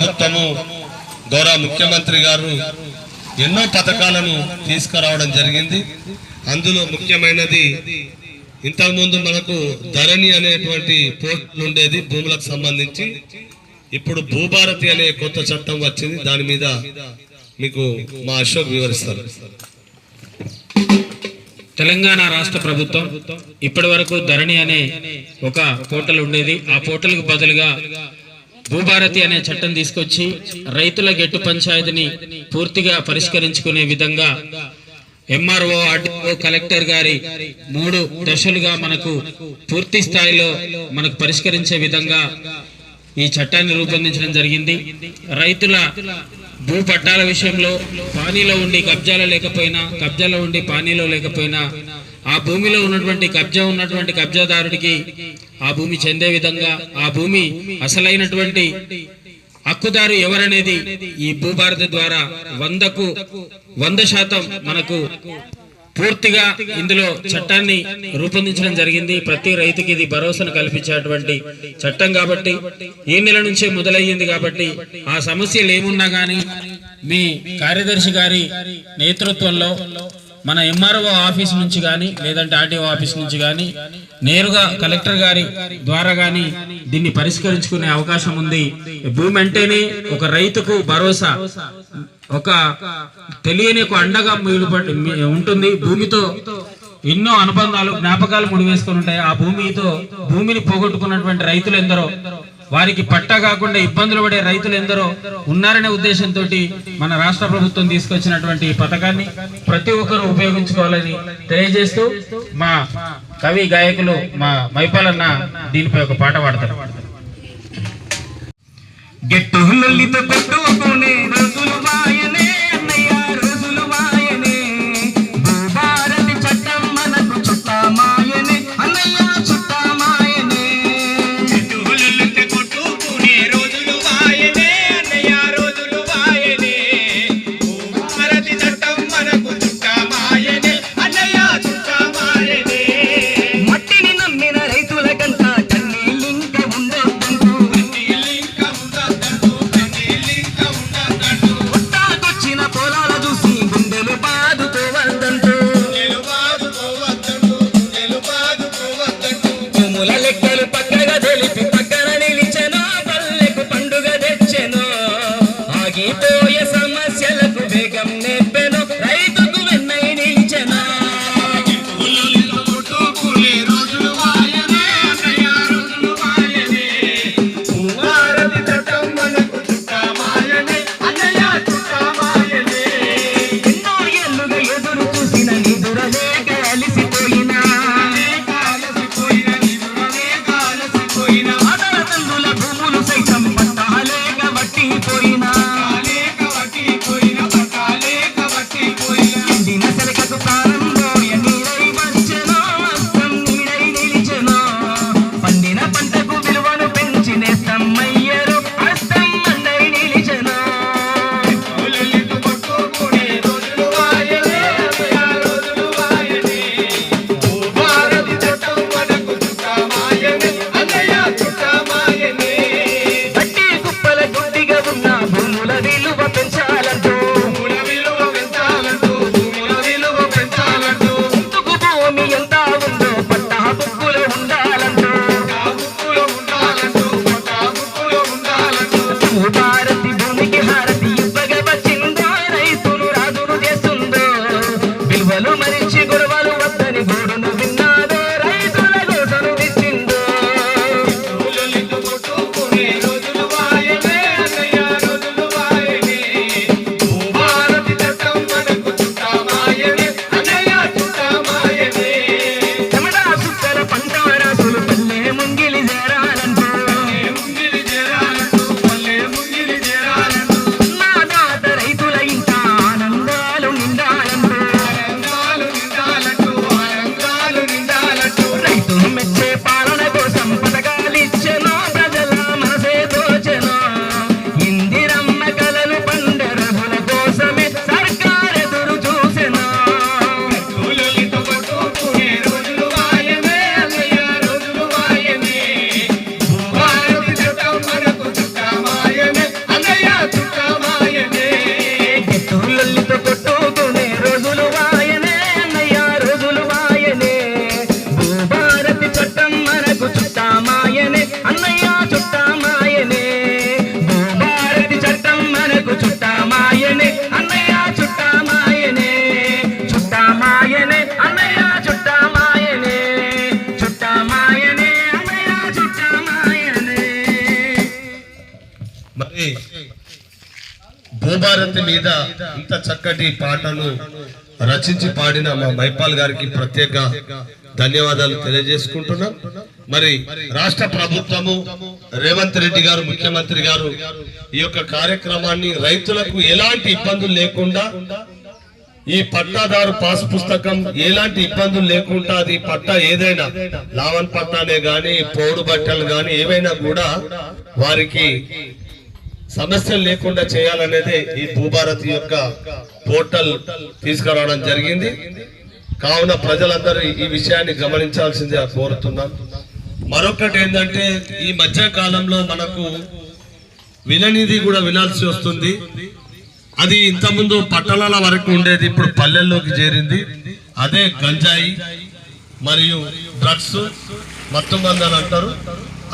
ప్రభుత్వము గౌరవ ముఖ్యమంత్రి గారు ఎన్నో పథకాలను తీసుకురావడం జరిగింది. అందులో ముఖ్యమైనది ఇంతకుముందు మనకు ధరణి అనేటువంటి పోర్టల్ ఉండేది భూములకు సంబంధించి. ఇప్పుడు భూభారతి అనే కొత్త చట్టం వచ్చింది. దాని మీద మీకు మా అశోక్ వివరిస్తారు. తెలంగాణ రాష్ట్ర ప్రభుత్వం ఇప్పటి వరకు ధరణి అనే ఒక పోర్టల్ ఉండేది. ఆ పోర్టల్ కు బదులుగా భూభారతి అనే చట్టం తీసుకొచ్చి రైతుల గెట్టు పంచాయతీని పూర్తిగా పరిష్కరించుకునే విధంగా ఎంఆర్ఓ, ఆర్డీఓ, కలెక్టర్ గారి 3 దశలుగా మనకు పూర్తి స్థాయిలో మనకు పరిష్కరించే విధంగా ఈ చట్టాన్ని రూపొందించడం జరిగింది. రైతుల భూ పట్టాల విషయంలో పానీలో ఉండి కబ్జాలో లేకపోయినా, కబ్జాలో ఉండి పానీలో లేకపోయినా ఆ భూమిలో ఉన్నటువంటి కబ్జాదారుడికి ఆ భూమి చెందే విధంగా, ఆ భూమి అసలైనటువంటి హక్కుదారు ఎవరనేది ఈ భూభారతి ద్వారా 100% మనకు పూర్తిగా ఇందులో చట్టాన్ని రూపొందించడం జరిగింది. ప్రతి రైతుకి ఇది భరోసాను కల్పించేటువంటి చట్టం కాబట్టి ఈ నెల నుంచే మొదలయ్యింది. కాబట్టి ఆ సమస్యలు ఏమున్నా గానీ మీ కార్యదర్శి గారి నేతృత్వంలో మన ఎంఆర్ఓ ఆఫీస్ నుంచి కానీ లేదంటే ఆర్టీఓ ఆఫీస్ నుంచి కానీ నేరుగా కలెక్టర్ గారి ద్వారా కానీ దీన్ని పరిష్కరించుకునే అవకాశం ఉంది. భూమి అంటేనే ఒక రైతుకు భరోసా, ఒక తెలియని ఒక అండగా ఉంటుంది. భూమితో ఎన్నో అనుబంధాలు, జ్ఞాపకాలు ముడివేసుకొని ఉంటాయి. ఆ భూమిని పోగొట్టుకున్నటువంటి రైతులు ఎందరో, వారికి పట్టా కాకుండా ఇబ్బందులు పడే రైతులు ఎందరో ఉన్నారనే ఉద్దేశంతో మన రాష్ట్ర ప్రభుత్వం తీసుకొచ్చినటువంటి ఈ పథకాన్ని ప్రతి ఒక్కరూ ఉపయోగించుకోవాలని తెలియజేస్తూ మా కవి గాయకులు మా మైపాలన్న దీనిపై ఒక పాట పాడతారు. మరి భూభారతి మీద ఇంత చక్కటి పాటను రచించి పాడిన మా మైపాల్ గారికి ప్రత్యేక ధన్యవాదాలు తెలియజేసుకుంటున్నాం. మరి రాష్ట్ర ప్రభుత్వము రేవంత్ రెడ్డి గారు ముఖ్యమంత్రి గారు ఈ యొక్క కార్యక్రమాన్ని రైతులకు ఎలాంటి ఇబ్బందులు లేకుండా ఈ పట్టాదారు పాస్ పుస్తకం ఎలాంటి ఇబ్బందులు లేకుండా అది పట్టా ఏదైనా లావన్ పట్టానే గాని పోడు బట్టలు గాని ఏవైనా కూడా వారికి సమస్యలు లేకుండా చేయాలనేదే ఈ భూభారతి యొక్క పోర్టల్ తీసుకురావడం జరిగింది. కావున ప్రజలందరూ ఈ విషయాన్ని గమనించాల్సిందిగా కోరుతున్నాం. మరొకటి ఏంటంటే ఈ మధ్య కాలంలో మనకు విననిధి కూడా వినాల్సి వస్తుంది. అది ఇంతకుముందు పట్టణాల వరకు ఉండేది, ఇప్పుడు పల్లెల్లోకి చేరింది. అదే గంజాయి మరియు డ్రగ్స్ మత్తు మందని అంటారు.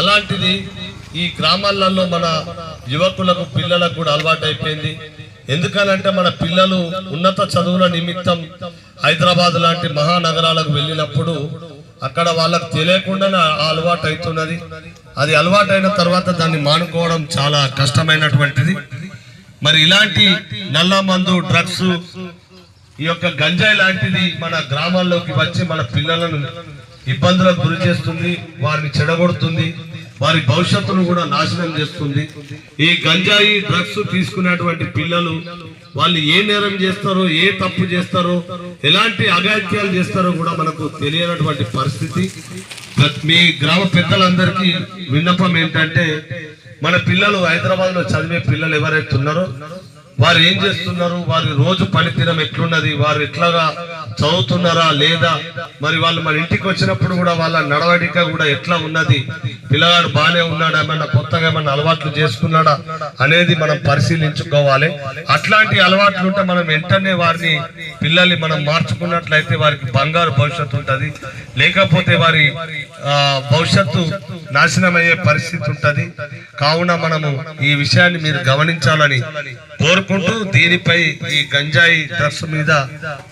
అలాంటిది ఈ గ్రామాలలో మన యువకులకు పిల్లలకు కూడా అలవాటు అయిపోయింది. ఎందుకనంటే మన పిల్లలు ఉన్నత చదువుల నిమిత్తం హైదరాబాద్ లాంటి మహానగరాలకు వెళ్ళినప్పుడు అక్కడ వాళ్ళకు తెలియకుండానే అలవాటు అవుతున్నది. అది అలవాటు అయిన తర్వాత దాన్ని మానుకోవడం చాలా కష్టమైనటువంటిది. మరి ఇలాంటి నల్ల మందు డ్రగ్స్ ఈ యొక్క గంజాయి లాంటిది మన గ్రామాల్లోకి వచ్చి మన పిల్లలను ఇబ్బందులకు గురి చేస్తుంది, వారిని చెడగొడుతుంది, వారి భవిష్యత్తును కూడా నాశనం చేస్తుంది. ఈ గంజాయి డ్రగ్స్ తీసుకునేటువంటి పిల్లలు వాళ్ళు ఏ నేరం చేస్తారో, ఏ తప్పు చేస్తారో, ఎలాంటి అఘాయిత్యాలు చేస్తారో కూడా మనకు తెలియనటువంటి పరిస్థితి. మీ గ్రామ పెద్దలందరికీ విన్నపం ఏంటంటే మన పిల్లలు హైదరాబాద్ లో చదివే పిల్లలు ఎవరైతే ఉన్నారో వారు ఏం చేస్తున్నారు, వారి రోజు పనితీరం ఎట్లున్నది, వారు ఎట్లాగా చదువుతున్నారా లేదా, మరి వాళ్ళు మన ఇంటికి వచ్చినప్పుడు కూడా వాళ్ళ నడవడిక కూడా ఎట్లా ఉన్నది, పిల్లగాడు బాగానే ఉన్నాడా, ఏమన్నా కొత్తగా ఏమన్నా అలవాట్లు చేసుకున్నాడా అనేది మనం పరిశీలించుకోవాలి. అట్లాంటి అలవాట్లు ఉంటే మనం వెంటనే వారిని పిల్లల్ని మనం మార్చుకున్నట్లయితే వారికి బంగారు భవిష్యత్తు ఉంటది. లేకపోతే వారి భవిష్యత్తు నాశనమయ్యే పరిస్థితి ఉంటది. కావున మనము ఈ విషయాన్ని మీరు గమనించాలని కోరుకుంటూ దీనిపై ఈ గంజాయి డ్రగ్స్ మీద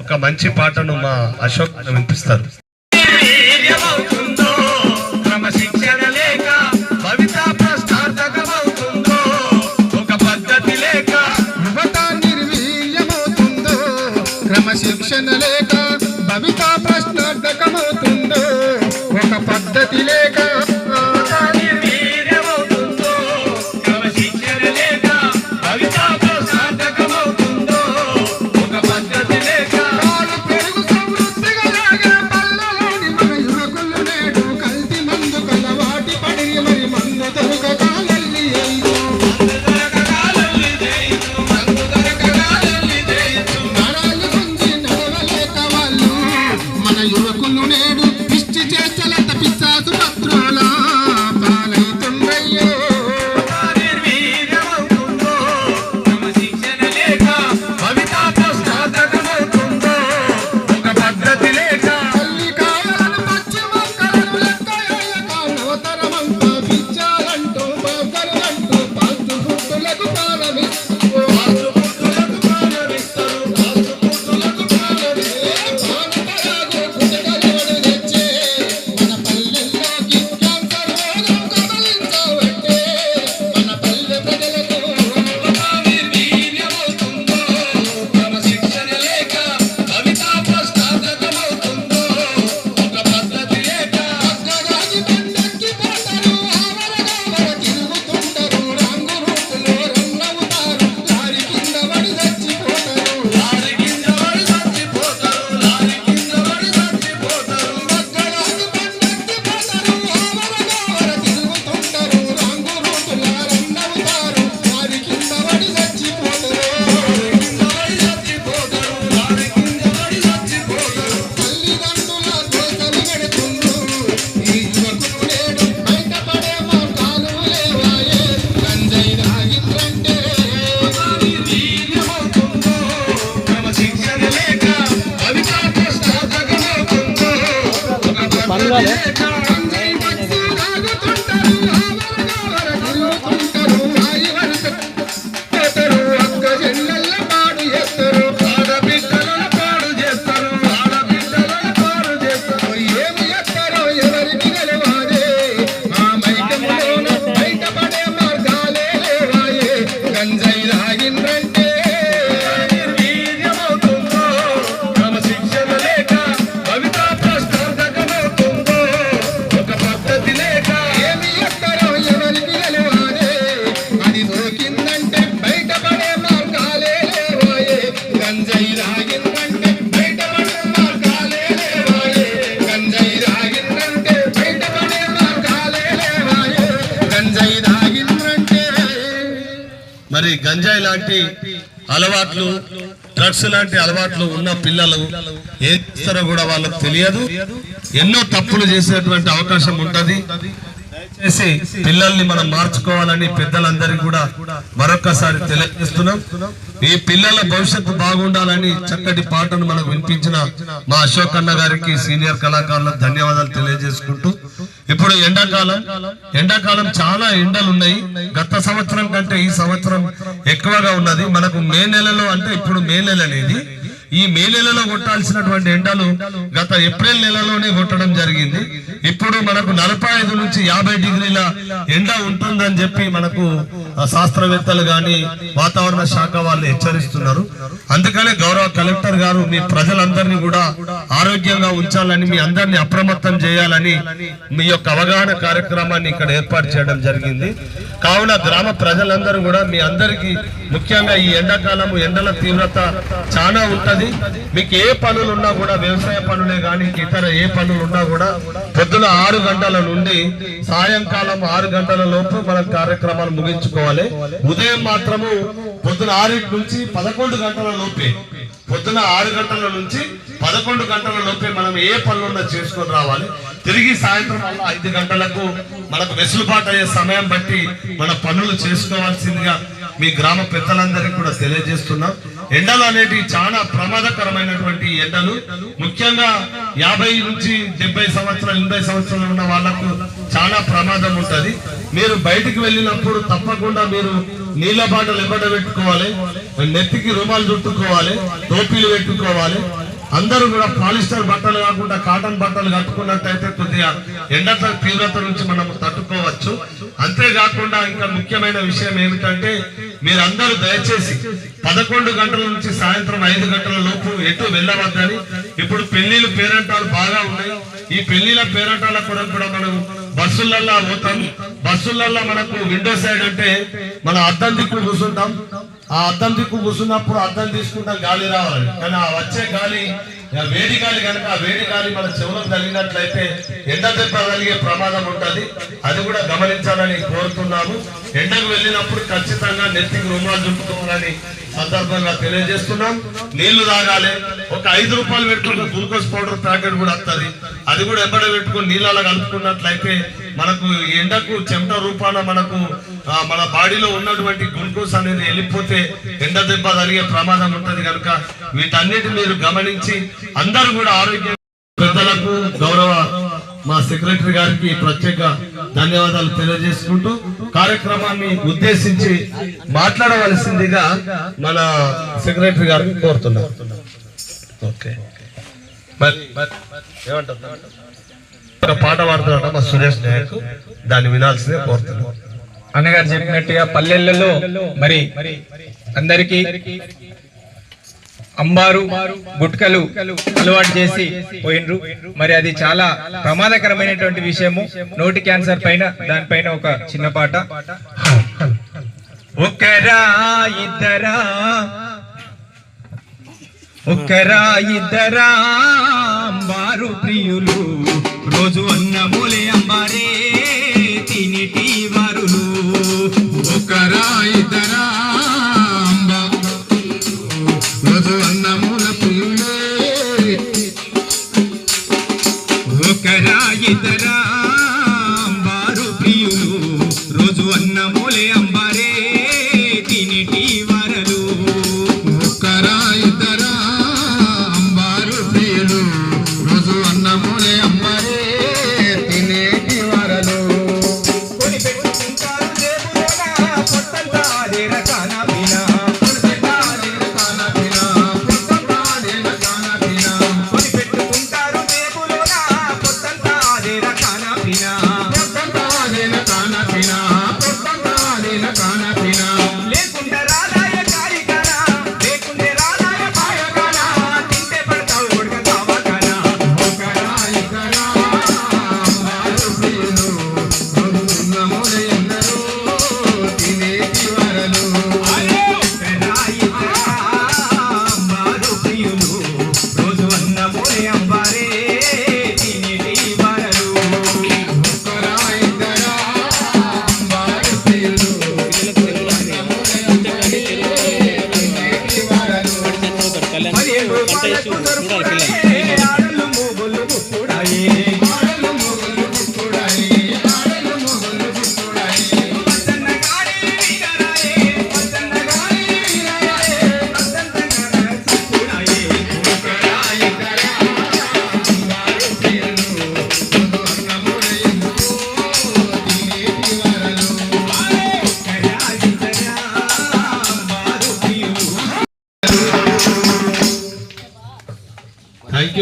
ఒక మంచి పాటను మా అశోక్ వినిపిస్తారు. క్రమశిక్షణ లేక భవిత ప్రశ్నార్థకమవుతుందో, ఒక పద్ధతి లేక రాగిందంటే బయటపడే మార్గాలే లేవాయే గంజాయి రాగిందంటే బయటపడే మార్గాలే లేవాయే గంజాయి రాగిందంటే బయటపడే మార్గాలే లేవాయే గంజాయి రాగిందంటే. మరి గంజాయి లాంటి అలవాట్లు, డ్రగ్స్ లాంటి అలవాట్లు ఉన్న పిల్లలు ఏం చేస్తారో కూడా వాళ్ళకు తెలియదు. ఎన్నో తప్పులు చేసేటువంటి అవకాశం ఉంటది. దయచేసి పిల్లల్ని మనం మార్చుకోవాలని పెద్దలందరికీ కూడా మరొకసారి తెలియజేస్తున్నాం. ఈ పిల్లల భవిష్యత్తు బాగుండాలని చక్కటి పాటను మనకు వినిపించిన మా అశోక్ అన్న గారికి, సీనియర్ కళాకారులకు ధన్యవాదాలు తెలియజేసుకుంటూ, ఇప్పుడు ఎండాకాలం చాలా ఎండలు ఉన్నాయి. గత సంవత్సరం కంటే ఈ సంవత్సరం ఎక్కువగా ఉన్నది. మనకు మే నెలలో, అంటే ఇప్పుడు మే నెల అనేది, ఈ మే నెలలో కొట్టాల్సినటువంటి ఎండలు గత ఏప్రిల్ నెలలోనే కొట్టడం జరిగింది. ఇప్పుడు మనకు 45 నుంచి 50 డిగ్రీల ఎండ ఉంటుందని చెప్పి మనకు శాస్త్రవేత్తలు గాని వాతావరణ శాఖ వాళ్ళు హెచ్చరిస్తున్నారు. అందుకనే గౌరవ కలెక్టర్ గారు మీ ప్రజలందరినీ కూడా ఆరోగ్యంగా ఉంచాలని, మీ అందరినీ అప్రమత్తం చేయాలని మీ యొక్క అవగాహన కార్యక్రమాన్ని ఇక్కడ ఏర్పాటు చేయడం జరిగింది. కావున గ్రామ ప్రజలందరూ కూడా మీ అందరికీ, ముఖ్యంగా ఈ ఎండాకాలము ఎండల తీవ్రత చాలా ఉంటది. మీకు ఏ పనులు ఉన్నా కూడా, వ్యవసాయ పనులే కానీ ఇతర ఏ పనులు ఉన్నా కూడా పొద్దున 6 గంటల నుండి సాయంకాలం 6 గంటల లోపు మనం కార్యక్రమాలు ముగించుకోవాలి. ఉదయం మాత్రము పొద్దున 6 నుంచి 11 గంటల లోపే, పొద్దున 6 గంటల నుంచి 11 గంటల లోపే మనం ఏ పనులున్నా చేసుకొని రావాలి. తిరిగి సాయంత్రం 5 గంటలకు మనకు వెసులుబాటు అయ్యే సమయం బట్టి మన పనులు చేసుకోవాల్సిందిగా మీ గ్రామ పెద్దలందరికీ కూడా తెలియజేస్తున్నాం. ఎండలు అనేటివి చాలా ప్రమాదకరమైనటువంటి ఎండలు. ముఖ్యంగా 50 నుంచి 70 సంవత్సరాలు 80 సంవత్సరాలు ఉన్న వాళ్ళకు చాలా ప్రమాదం ఉంటది. మీరు బయటికి వెళ్ళినప్పుడు తప్పకుండా మీరు నీళ్ళ బాటలు ఎబ్బడబెట్టుకోవాలి, నెత్తికి రుమాలు చుట్టుకోవాలి, టోపీలు పెట్టుకోవాలి. అందరూ కూడా పాలిస్టర్ బట్టలు కాకుండా కాటన్ బట్టలు కట్టుకున్నట్టయితే కొద్దిగా ఎండ తీవ్రత నుంచి మనం తట్టుకోవచ్చు. అంతేకాకుండా ఇంకా ముఖ్యమైన విషయం ఏమిటంటే, మీరందరూ దయచేసి 11 గంటల నుంచి సాయంత్రం 5 గంటల లోపు ఎటు వెళ్ళవద్దని. ఇప్పుడు పెళ్లిళ్ళు పేరంటాలు బాగా ఉన్నాయి. ఈ పెళ్లిళ్ళ పేరంటాల కొరకు కూడా మనం బస్సులల్లో పోతాం. బస్సులల్లో మనకు విండో సైడ్ అంటే మన అద్దం దిక్కు కూర్చుంటాం. ఆ అద్దం దిక్కు కూర్చున్నప్పుడు అద్దం తీసుకుంటాం, గాలి రావాలి. కానీ ఆ వచ్చే గాలి వేడి గాలి కనుక ఆ వేడి గాలి మన చెవులకు తగిలినట్లయితే ఎండ దెబ్బ కలిగే ప్రమాదం ఉంటది. అది కూడా గమనించాలని కోరుతున్నాము. ఎండకు వెళ్ళినప్పుడు ఖచ్చితంగా నెత్తికి రుమాలు చుట్టుకోవాలని సందర్భంగా తెలియజేస్తున్నాం. నీళ్లు తాగాలి. ఒక 5 రూపాయలు పెట్టుకున్న గ్లూకోజ్ పౌడర్ ప్యాకెట్ కూడా వస్తుంది. అది కూడా ఎబ్బడ పెట్టుకుని నీళ్ళలో కలుపుకున్నట్లయితే మనకు ఎండకు చెమట రూపాన మనకు మన బాడీలో ఉన్నటువంటి గ్లూకోజ్ అనేది వెళ్ళిపోతే ఎండ దెబ్బ కలిగే ప్రమాదం ఉంటది. కనుక వీటన్నిటి మీరు గమనించి అందరూ కూడా ఆరోగ్యం. పెద్దలకు, గౌరవ మా సెక్రటరీ గారికి ప్రత్యేక ధన్యవాదాలు తెలియజేసుకుంటూ కార్యక్రమాన్ని ఉద్దేశించి మాట్లాడవలసిందిగా మన సెక్రటరీ గారిని కోరుతున్నాం. ఓకే, ఏమంటారు? ఒక పాట పాడుతున్నట మా సురేష్ నాయక్, దాన్ని వినాల్సిందే కోరుతున్నాం. అన్నగారు చెప్పినట్టుగా పల్లెలలో మరి అందరికీ అంబారు గుట్కలు అలవాటు చేసి పోయినరు. మరి అది చాలా ప్రమాదకరమైనటువంటి విషయము. నోటి క్యాన్సర్ పైన దానిపైన ఒక చిన్న పాట. ఒకరా ఇద్దరా అంబారు ప్రియులు, రోజు అన్నమూలే అంబారే తినిటి వారులు. ఒకరా ఇద్దరా రోజు అన్నమూల ప్రియులే, ఒకరా ఇద్దరా అంబారు ప్రియులు, రోజు అన్నమూలే అంబారే తినిటి వారలు. ఒకరా ఇద్దరా అంబారు ప్రియులు, రోజు అన్నమూలే అంబారే తినేటి వారలు. తినేటి వారలు.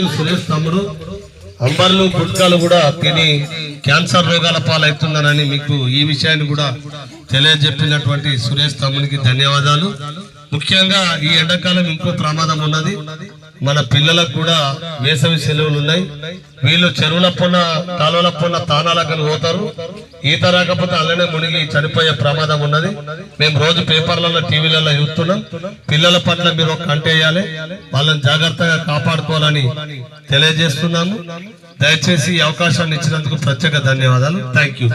యూ సురేష్ తమ్ముడు. అంబర్లు గుట్కాలు కూడా తిని క్యాన్సర్ రోగాల పాలవుతుందనని మీకు ఈ విషయాన్ని కూడా తెలియజెప్పినటువంటి సురేష్ తమ్మునికి ధన్యవాదాలు. ముఖ్యంగా ఈ ఎండాకాలం ఇంకో ప్రమాదం ఉన్నది. మన పిల్లలకు కూడా వేసవి సెలవులు ఉన్నాయి. వీళ్ళు చెరువుల పొన్న కాలువల పొన్న తానాలకు పోతారు. ఈత రాకపోతే అలానే మునిగి చనిపోయే ప్రమాదం ఉన్నది. మేము రోజు పేపర్లలో టీవీలలో చూస్తున్నాం. పిల్లల పట్ల మీరు కంటేయాలి, వాళ్ళని జాగ్రత్తగా కాపాడుకోవాలని తెలియజేస్తున్నాము. దయచేసి ఈ అవకాశాన్ని ఇచ్చినందుకు ప్రత్యేక ధన్యవాదాలు. Thank you.